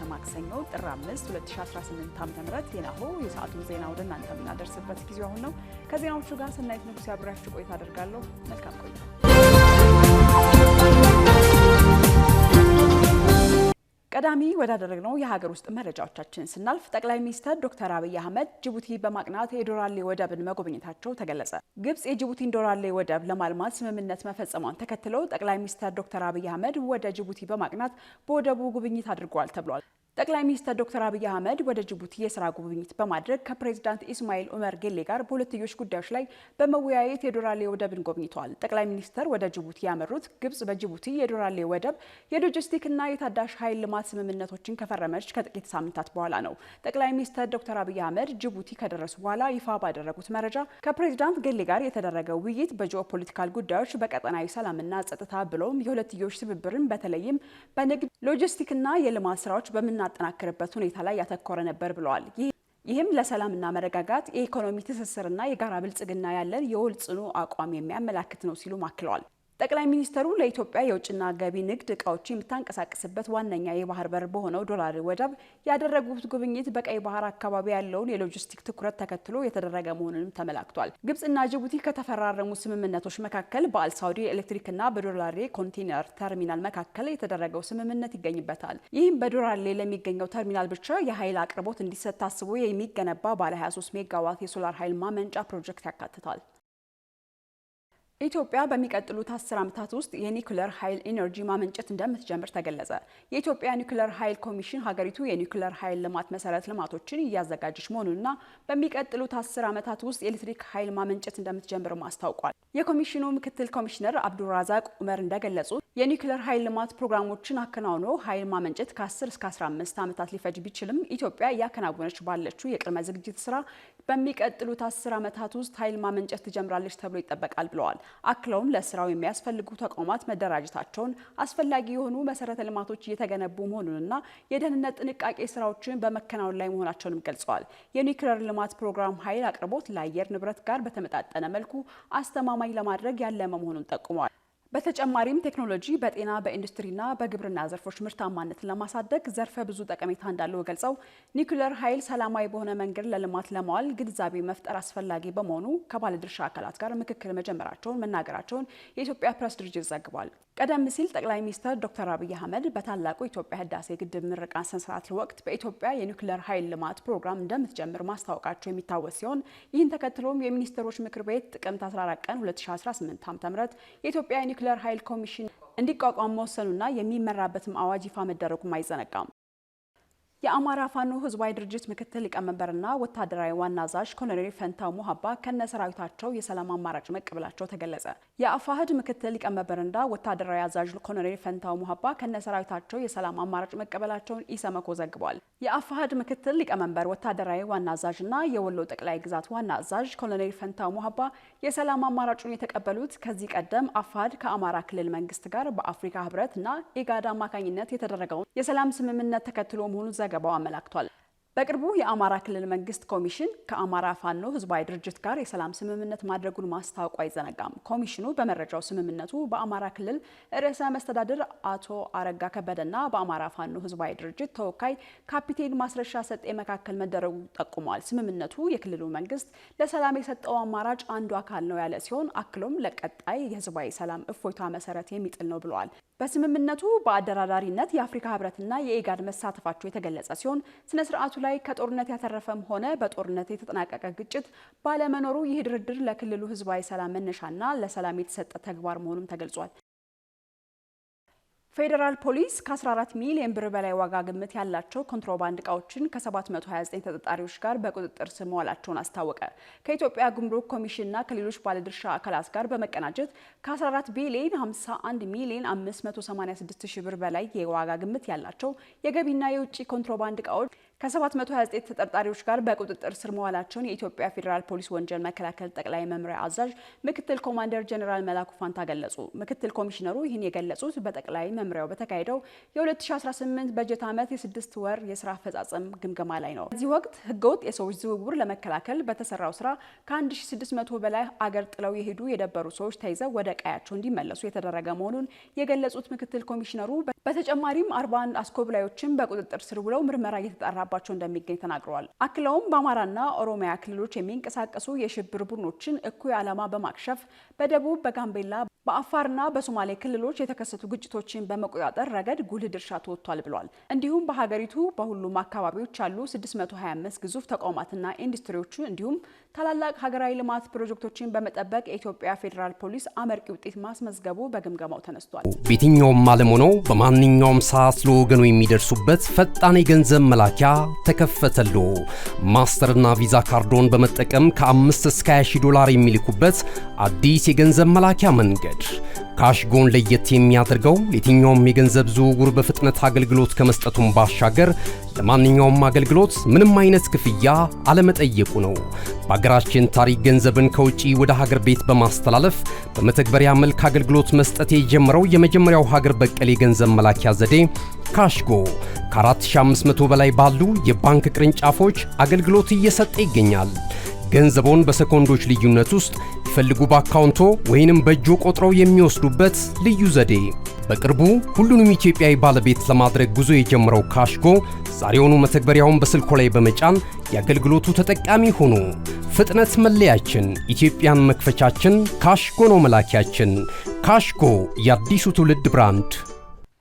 ለዕለተ ማክሰኞ ጥር 5 2018 ዓ.ም የናሁ የሰዓቱን ዜና ወደ እናንተ የምናደርስበት ጊዜው አሁን ነው። ከዜናዎቹ ጋር ሰናይት ንጉሴ አብሬያችሁ ቆይታ አደርጋለሁ። መልካም ቆይታ። ቀዳሚ ወዳደረግነው የሀገር ውስጥ መረጃዎቻችን ስናልፍ ጠቅላይ ሚኒስትር ዶክተር አብይ አህመድ ጅቡቲ በማቅናት የዶራሌ ወደብን መጎብኘታቸው ተገለጸ። ግብጽ የጅቡቲን ዶራሌ ወደብ ለማልማት ስምምነት መፈጸሟን ተከትለው ጠቅላይ ሚኒስትር ዶክተር አብይ አህመድ ወደ ጅቡቲ በማቅናት በወደቡ ጉብኝት አድርገዋል ተብሏል። ጠቅላይ ሚኒስትር ዶክተር አብይ አህመድ ወደ ጅቡቲ የስራ ጉብኝት በማድረግ ከፕሬዝዳንት ኢስማኤል ኡመር ጌሌ ጋር በሁለትዮሽ ጉዳዮች ላይ በመወያየት የዶራሌ ወደብን ጎብኝተዋል። ጠቅላይ ሚኒስትር ወደ ጅቡቲ ያመሩት ግብጽ በጅቡቲ የዶራሌ ወደብ የሎጂስቲክና የታዳሽ ኃይል ልማት ስምምነቶችን ከፈረመች ከጥቂት ሳምንታት በኋላ ነው። ጠቅላይ ሚኒስትር ዶክተር አብይ አህመድ ጅቡቲ ከደረሱ በኋላ ይፋ ባደረጉት መረጃ ከፕሬዝዳንት ጌሌ ጋር የተደረገው ውይይት በጂኦፖለቲካል ጉዳዮች፣ በቀጠናዊ ሰላምና ጸጥታ ብሎም የሁለትዮሽ ትብብርን በተለይም በንግድ ሎጂስቲክና የልማት ስራዎች በምናጠናክርበት ሁኔታ ላይ ያተኮረ ነበር ብለዋል። ይህም ለሰላምና መረጋጋት የኢኮኖሚ ትስስርና የጋራ ብልጽግና ያለን የውል ጽኑ አቋም የሚያመላክት ነው ሲሉ አክለዋል። ጠቅላይ ሚኒስትሩ ለኢትዮጵያ የውጭና ገቢ ንግድ እቃዎች የምታንቀሳቀስበት ዋነኛ የባህር በር በሆነው ዶራሌ ወደብ ያደረጉት ጉብኝት በቀይ ባህር አካባቢ ያለውን የሎጂስቲክ ትኩረት ተከትሎ የተደረገ መሆኑንም ተመላክቷል። ግብጽና ጅቡቲ ከተፈራረሙ ስምምነቶች መካከል በአልሳውዲ ኤሌክትሪክና በዶራሌ ኮንቴነር ተርሚናል መካከል የተደረገው ስምምነት ይገኝበታል። ይህም በዶራሌ ለሚገኘው ተርሚናል ብቻ የኃይል አቅርቦት እንዲሰጥ ታስቦ የሚገነባ ባለ 23 ሜጋዋት የሶላር ኃይል ማመንጫ ፕሮጀክት ያካትታል። ኢትዮጵያ በሚቀጥሉት 10 ዓመታት ውስጥ የኒውክሌር ኃይል ኢነርጂ ማመንጨት እንደምትጀምር ተገለጸ። የኢትዮጵያ ኒውክሌር ኃይል ኮሚሽን ሀገሪቱ የኒውክሌር ኃይል ልማት መሰረት ልማቶችን እያዘጋጀች መሆኑንና በሚቀጥሉት 10 ዓመታት ውስጥ የኤሌክትሪክ ኃይል ማመንጨት እንደምትጀምር አስታውቋል። የኮሚሽኑ ምክትል ኮሚሽነር አብዱራዛቅ ኡመር እንደገለጹት የኒውክሌር ኃይል ልማት ፕሮግራሞችን አከናውኖ ኃይል ማመንጨት ከ10 እስከ 15 ዓመታት ሊፈጅ ቢችልም ኢትዮጵያ እያከናወነች ባለችው የቅድመ ዝግጅት ስራ በሚቀጥሉት 10 ዓመታት ውስጥ ኃይል ማመንጨት ትጀምራለች ተብሎ ይጠበቃል ብለዋል። አክለውም ለስራው የሚያስፈልጉ ተቋማት መደራጀታቸውን፣ አስፈላጊ የሆኑ መሰረተ ልማቶች እየተገነቡ መሆኑንና የደህንነት ጥንቃቄ ስራዎችን በመከናወን ላይ መሆናቸውንም ገልጸዋል። የኒውክሌር ልማት ፕሮግራም ኃይል አቅርቦት ለአየር ንብረት ጋር በተመጣጠነ መልኩ አስተማማኝ ለማድረግ ያለመ መሆኑን ጠቁመዋል። በተጨማሪም ቴክኖሎጂ በጤና በኢንዱስትሪና በግብርና ዘርፎች ምርታማነትን ለማሳደግ ዘርፈ ብዙ ጠቀሜታ እንዳለው ገልጸው ኒውክሌር ኃይል ሰላማዊ በሆነ መንገድ ለልማት ለማዋል ግንዛቤ መፍጠር አስፈላጊ በመሆኑ ከባለድርሻ አካላት ጋር ምክክር መጀመራቸውን መናገራቸውን የኢትዮጵያ ፕሬስ ድርጅት ዘግቧል። ቀደም ሲል ጠቅላይ ሚኒስትር ዶክተር አብይ አህመድ በታላቁ የኢትዮጵያ ህዳሴ ግድብ ምረቃ ስነ ስርዓት ወቅት በኢትዮጵያ የኒውክሌር ኃይል ልማት ፕሮግራም እንደምትጀምር ማስታወቃቸው የሚታወስ ሲሆን ይህን ተከትሎም የሚኒስትሮች ምክር ቤት ጥቅምት 14 ቀን 2018 ዓ.ም የኢትዮጵያ የኒውክሌር ኃይል ኮሚሽን እንዲቋቋም መወሰኑና የሚመራበትም አዋጅ ይፋ መደረጉም አይዘነጋም። የአማራ ፋኖ ህዝባዊ ድርጅት ምክትል ሊቀመንበርና ወታደራዊ ዋና አዛዥ ኮሎኔል ፈንታው ሞሀባ ከነሰራዊታቸው የሰላም አማራጭ መቀበላቸው ተገለጸ። የአፋህድ ምክትል ሊቀመንበርና ወታደራዊ አዛዥ ኮሎኔል ፈንታው ሞሀባ ከነሰራዊታቸው የሰላም አማራጭ መቀበላቸውን ኢሰመኮ ዘግቧል። የአፋህድ ምክትል ሊቀመንበር ወታደራዊ ዋና አዛዥና የወሎ ጠቅላይ ግዛት ዋና አዛዥ ኮሎኔል ፈንታው ሞሀባ የሰላም አማራጩን የተቀበሉት ከዚህ ቀደም አፋህድ ከአማራ ክልል መንግስት ጋር በአፍሪካ ህብረትና ኢጋድ አማካኝነት የተደረገውን የሰላም ስምምነት ተከትሎ መሆኑ ዘገባው አመላክቷል። በቅርቡ የአማራ ክልል መንግስት ኮሚሽን ከአማራ ፋኖ ህዝባዊ ድርጅት ጋር የሰላም ስምምነት ማድረጉን ማስታወቁ አይዘነጋም። ኮሚሽኑ በመረጃው ስምምነቱ በአማራ ክልል ርዕሰ መስተዳድር አቶ አረጋ ከበደና በአማራ ፋኖ ህዝባዊ ድርጅት ተወካይ ካፒቴን ማስረሻ ሰጤ መካከል መደረጉ ጠቁሟል። ስምምነቱ የክልሉ መንግስት ለሰላም የሰጠው አማራጭ አንዱ አካል ነው ያለ ሲሆን አክሎም ለቀጣይ የህዝባዊ ሰላም እፎይታ መሰረት የሚጥል ነው ብለዋል። በስምምነቱ በአደራዳሪነት የአፍሪካ ህብረትና የኢጋድ መሳተፋቸው የተገለጸ ሲሆን ስነ ስርዓቱ ላይ ከጦርነት ያተረፈም ሆነ በጦርነት የተጠናቀቀ ግጭት ባለመኖሩ ይህ ድርድር ለክልሉ ህዝባዊ ሰላም መነሻና ለሰላም የተሰጠ ተግባር መሆኑን ተገልጿል። ፌዴራል ፖሊስ ከ14 ሚሊዮን ብር በላይ ዋጋ ግምት ያላቸው ኮንትሮባንድ እቃዎችን ከ729 ተጠርጣሪዎች ጋር በቁጥጥር ስር መዋላቸውን አስታወቀ። ከኢትዮጵያ ጉምሩክ ኮሚሽንና ከሌሎች ባለድርሻ አካላት ጋር በመቀናጀት ከ14 ቢሊዮን 51 ሚሊዮን 586 ሺህ ብር በላይ የዋጋ ግምት ያላቸው የገቢና የውጭ ኮንትሮባንድ እቃዎች ከ729 ተጠርጣሪዎች ጋር በቁጥጥር ስር መዋላቸውን የኢትዮጵያ ፌዴራል ፖሊስ ወንጀል መከላከል ጠቅላይ መምሪያ አዛዥ ምክትል ኮማንደር ጀነራል መላኩ ፋንታ ገለጹ። ምክትል ኮሚሽነሩ ይህን የገለጹት በጠቅላይ መምሪያው በተካሄደው የ2018 በጀት ዓመት የ6 ወር የስራ አፈጻጸም ግምገማ ላይ ነው። በዚህ ወቅት ህገወጥ የሰዎች ዝውውር ለመከላከል በተሰራው ስራ ከ1600 በላይ አገር ጥለው የሄዱ የደበሩ ሰዎች ተይዘው ወደ ቀያቸው እንዲመለሱ የተደረገ መሆኑን የገለጹት ምክትል ኮሚሽነሩ በተጨማሪም 41 አስኮብላዮችን በቁጥጥር ስር ውለው ምርመራ እየተጣራባቸው እንደሚገኝ ተናግረዋል። አክለውም በአማራና ኦሮሚያ ክልሎች የሚንቀሳቀሱ የሽብር ቡድኖችን እኩይ ዓላማ በማክሸፍ በደቡብ፣ በጋምቤላ፣ በአፋርና በሶማሌ ክልሎች የተከሰቱ ግጭቶችን በመቆጣጠር ረገድ ጉልህ ድርሻ ተወጥቷል ብሏል። እንዲሁም በሀገሪቱ በሁሉም አካባቢዎች ያሉ 625 ግዙፍ ተቋማትና ኢንዱስትሪዎች እንዲሁም ታላላቅ ሀገራዊ ልማት ፕሮጀክቶችን በመጠበቅ የኢትዮጵያ ፌዴራል ፖሊስ አመርቂ ውጤት ማስመዝገቡ በግምገማው ተነስቷል። በየትኛውም ዓለም ሆነው በማንኛውም ሰዓት ለወገኑ የሚደርሱበት ፈጣን የገንዘብ መላኪያ ተከፈተሎ። ማስተርና ቪዛ ካርዶን በመጠቀም ከ5 እስከ 20 ዶላር የሚልኩበት አዲስ የገንዘብ መላኪያ መንገድ። ካሽጎን ለየት የሚያደርገው የትኛውም የገንዘብ ዝውውር በፍጥነት አገልግሎት ከመስጠቱም ባሻገር ለማንኛውም አገልግሎት ምንም አይነት ክፍያ አለመጠየቁ ነው። በሀገራችን ታሪክ ገንዘብን ከውጪ ወደ ሀገር ቤት በማስተላለፍ በመተግበሪያ መልክ አገልግሎት መስጠት የጀመረው የመጀመሪያው ሀገር በቀል የገንዘብ መላኪያ ዘዴ ካሽጎ ከ4500 በላይ ባሉ የባንክ ቅርንጫፎች አገልግሎት እየሰጠ ይገኛል። ገንዘቦን በሰኮንዶች ልዩነት ውስጥ ይፈልጉ በአካውንቶ ወይንም በእጆ ቆጥረው የሚወስዱበት ልዩ ዘዴ። በቅርቡ ሁሉንም ኢትዮጵያዊ ባለቤት ለማድረግ ጉዞ የጀመረው ካሽጎ ዛሬውኑ መተግበሪያውን በስልኮ ላይ በመጫን የአገልግሎቱ ተጠቃሚ ሆኑ። ፍጥነት መለያችን፣ ኢትዮጵያን መክፈቻችን፣ ካሽጎ ነው መላኪያችን። ካሽጎ የአዲሱ ትውልድ ብራንድ።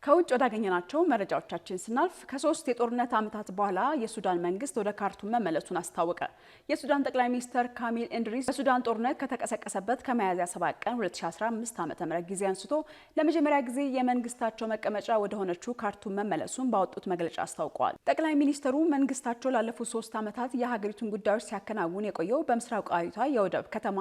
ከውጭ ወዳገኘናቸው መረጃዎቻችን ስናልፍ ከ3 የጦርነት ዓመታት በኋላ የሱዳን መንግስት ወደ ካርቱም መመለሱን አስታወቀ። የሱዳን ጠቅላይ ሚኒስትር ካሚል ኢድሪስ በሱዳን ጦርነት ከተቀሰቀሰበት ከሚያዝያ 7 ቀን 2015 ዓ.ም ጊዜ አንስቶ ለመጀመሪያ ጊዜ የመንግስታቸው መቀመጫ ወደ ሆነችው ካርቱም መመለሱን ባወጡት መግለጫ አስታውቀዋል። ጠቅላይ ሚኒስትሩ መንግስታቸው ላለፉት 3 ዓመታት የሀገሪቱን ጉዳዮች ሲያከናውን የቆየው በምስራቃዊቷ የወደብ ከተማ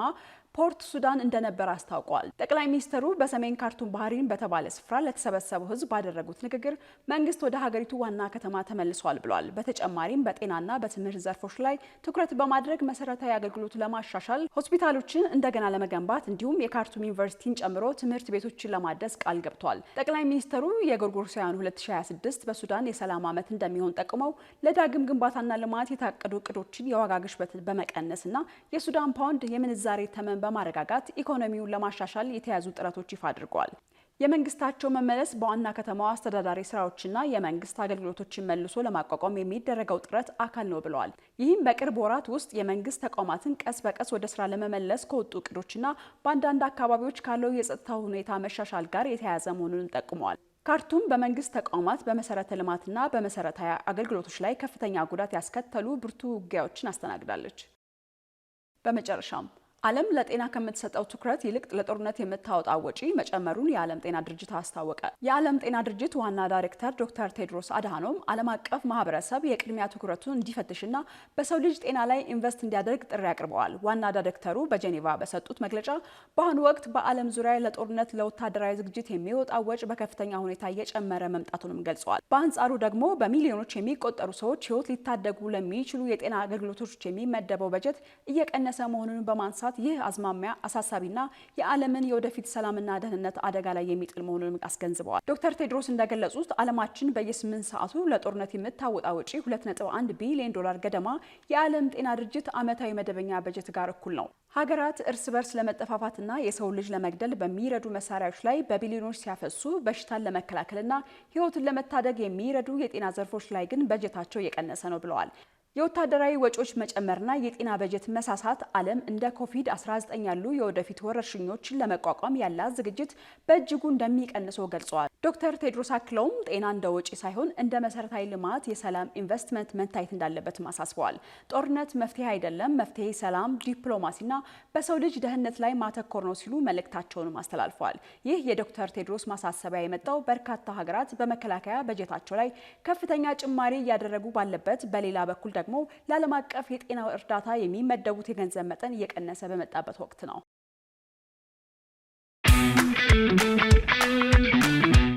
ፖርት ሱዳን እንደነበር አስታውቀዋል። ጠቅላይ ሚኒስትሩ በሰሜን ካርቱም ባህሪን በተባለ ስፍራ ለተሰበሰበው ህዝብ ባደረጉት ንግግር መንግስት ወደ ሀገሪቱ ዋና ከተማ ተመልሷል ብለዋል። በተጨማሪም በጤናና በትምህርት ዘርፎች ላይ ትኩረት በማድረግ መሰረታዊ አገልግሎት ለማሻሻል፣ ሆስፒታሎችን እንደገና ለመገንባት እንዲሁም የካርቱም ዩኒቨርሲቲን ጨምሮ ትምህርት ቤቶችን ለማደስ ቃል ገብተዋል። ጠቅላይ ሚኒስትሩ የጎርጎሮሳውያኑ 2026 በሱዳን የሰላም ዓመት እንደሚሆን ጠቁመው ለዳግም ግንባታና ልማት የታቀዱ እቅዶችን የዋጋ ግሽበትን በመቀነስና የሱዳን ፓውንድ የምንዛሬ ተመን በማረጋጋት ኢኮኖሚውን ለማሻሻል የተያዙ ጥረቶች ይፋ አድርገዋል። የመንግስታቸው መመለስ በዋና ከተማዋ አስተዳዳሪ ስራዎችና የመንግስት አገልግሎቶችን መልሶ ለማቋቋም የሚደረገው ጥረት አካል ነው ብለዋል። ይህም በቅርብ ወራት ውስጥ የመንግስት ተቋማትን ቀስ በቀስ ወደ ስራ ለመመለስ ከወጡ እቅዶችና በአንዳንድ አካባቢዎች ካለው የጸጥታ ሁኔታ መሻሻል ጋር የተያያዘ መሆኑን ጠቁመዋል። ካርቱም በመንግስት ተቋማት በመሰረተ ልማትና በመሰረታዊ አገልግሎቶች ላይ ከፍተኛ ጉዳት ያስከተሉ ብርቱ ውጊያዎችን አስተናግዳለች። በመጨረሻም ዓለም ለጤና ከምትሰጠው ትኩረት ይልቅ ለጦርነት የምታወጣው ወጪ መጨመሩን የዓለም ጤና ድርጅት አስታወቀ። የዓለም ጤና ድርጅት ዋና ዳይሬክተር ዶክተር ቴድሮስ አድሃኖም ዓለም አቀፍ ማህበረሰብ የቅድሚያ ትኩረቱን እንዲፈትሽና በሰው ልጅ ጤና ላይ ኢንቨስት እንዲያደርግ ጥሪ አቅርበዋል። ዋና ዳይሬክተሩ በጄኔቫ በሰጡት መግለጫ በአሁኑ ወቅት በዓለም ዙሪያ ለጦርነት ለወታደራዊ ዝግጅት የሚወጣው ወጪ በከፍተኛ ሁኔታ እየጨመረ መምጣቱንም ገልጸዋል። በአንጻሩ ደግሞ በሚሊዮኖች የሚቆጠሩ ሰዎች ሕይወት ሊታደጉ ለሚችሉ የጤና አገልግሎቶች የሚመደበው በጀት እየቀነሰ መሆኑን በማንሳት ይህ አዝማሚያ አሳሳቢና የዓለምን የወደፊት ሰላምና ደህንነት አደጋ ላይ የሚጥል መሆኑን አስገንዝበዋል። ዶክተር ቴድሮስ እንደገለጹት ዓለማችን በየ8 ሰዓቱ ለጦርነት የምታወጣው ወጪ 2.1 ቢሊዮን ዶላር ገደማ የዓለም ጤና ድርጅት ዓመታዊ መደበኛ በጀት ጋር እኩል ነው። ሀገራት እርስ በርስ ለመጠፋፋትና የሰው ልጅ ለመግደል በሚረዱ መሳሪያዎች ላይ በቢሊዮኖች ሲያፈሱ በሽታን ለመከላከልና ሕይወትን ለመታደግ የሚረዱ የጤና ዘርፎች ላይ ግን በጀታቸው እየቀነሰ ነው ብለዋል። የወታደራዊ ወጪዎች መጨመርና የጤና በጀት መሳሳት ዓለም እንደ ኮቪድ-19 ያሉ የወደፊት ወረርሽኞችን ለመቋቋም ያላት ዝግጅት በእጅጉ እንደሚቀንሰው ገልጸዋል። ዶክተር ቴድሮስ አክለውም ጤና እንደ ወጪ ሳይሆን እንደ መሰረታዊ ልማት የሰላም ኢንቨስትመንት መታየት እንዳለበትም አሳስበዋል። ጦርነት መፍትሄ አይደለም፣ መፍትሄ ሰላም፣ ዲፕሎማሲና በሰው ልጅ ደህንነት ላይ ማተኮር ነው ሲሉ መልእክታቸውንም አስተላልፈዋል። ይህ የዶክተር ቴድሮስ ማሳሰቢያ የመጣው በርካታ ሀገራት በመከላከያ በጀታቸው ላይ ከፍተኛ ጭማሪ እያደረጉ ባለበት፣ በሌላ በኩል ደግሞ ለዓለም አቀፍ የጤና እርዳታ የሚመደቡት የገንዘብ መጠን እየቀነሰ በመጣበት ወቅት ነው።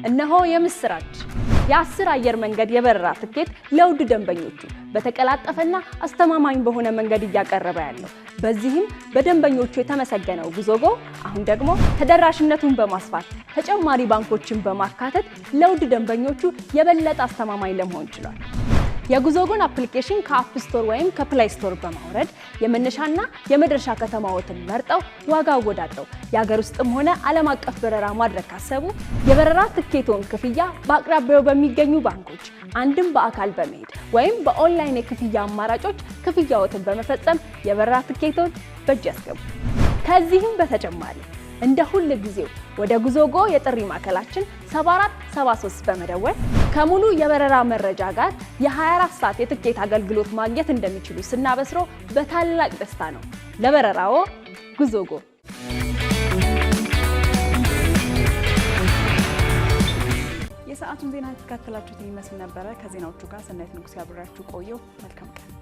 እነሆ የምስራች! የ10 አየር መንገድ የበረራ ትኬት ለውድ ደንበኞቹ በተቀላጠፈና አስተማማኝ በሆነ መንገድ እያቀረበ ያለው። በዚህም በደንበኞቹ የተመሰገነው ጉዞጎ አሁን ደግሞ ተደራሽነቱን በማስፋት ተጨማሪ ባንኮችን በማካተት ለውድ ደንበኞቹ የበለጠ አስተማማኝ ለመሆን ችሏል። የጉዞጎን አፕሊኬሽን ከአፕ ስቶር ወይም ከፕላይ ስቶር በማውረድ የመነሻና የመድረሻ ከተማዎትን መርጠው ዋጋ አወዳድረው የሀገር ውስጥም ሆነ ዓለም አቀፍ በረራ ማድረግ ካሰቡ የበረራ ትኬቶን ክፍያ በአቅራቢያው በሚገኙ ባንኮች አንድም በአካል በመሄድ ወይም በኦንላይን የክፍያ አማራጮች ክፍያዎትን በመፈጸም የበረራ ትኬቶን በእጅ ያስገቡ። ከዚህም በተጨማሪ እንደ ሁል ጊዜው ወደ ጉዞጎ የጥሪ ማዕከላችን 7473 በመደወል ከሙሉ የበረራ መረጃ ጋር የ24 ሰዓት የትኬት አገልግሎት ማግኘት እንደሚችሉ ስናበስሮ በታላቅ ደስታ ነው። ለበረራዎ ጉዞጎ። የሰዓቱን ዜና ተከታተላችሁት ይመስል ነበረ። ከዜናዎቹ ጋር ሰናይት ንጉስ ያብራችሁ ቆየው። መልካም ቀን።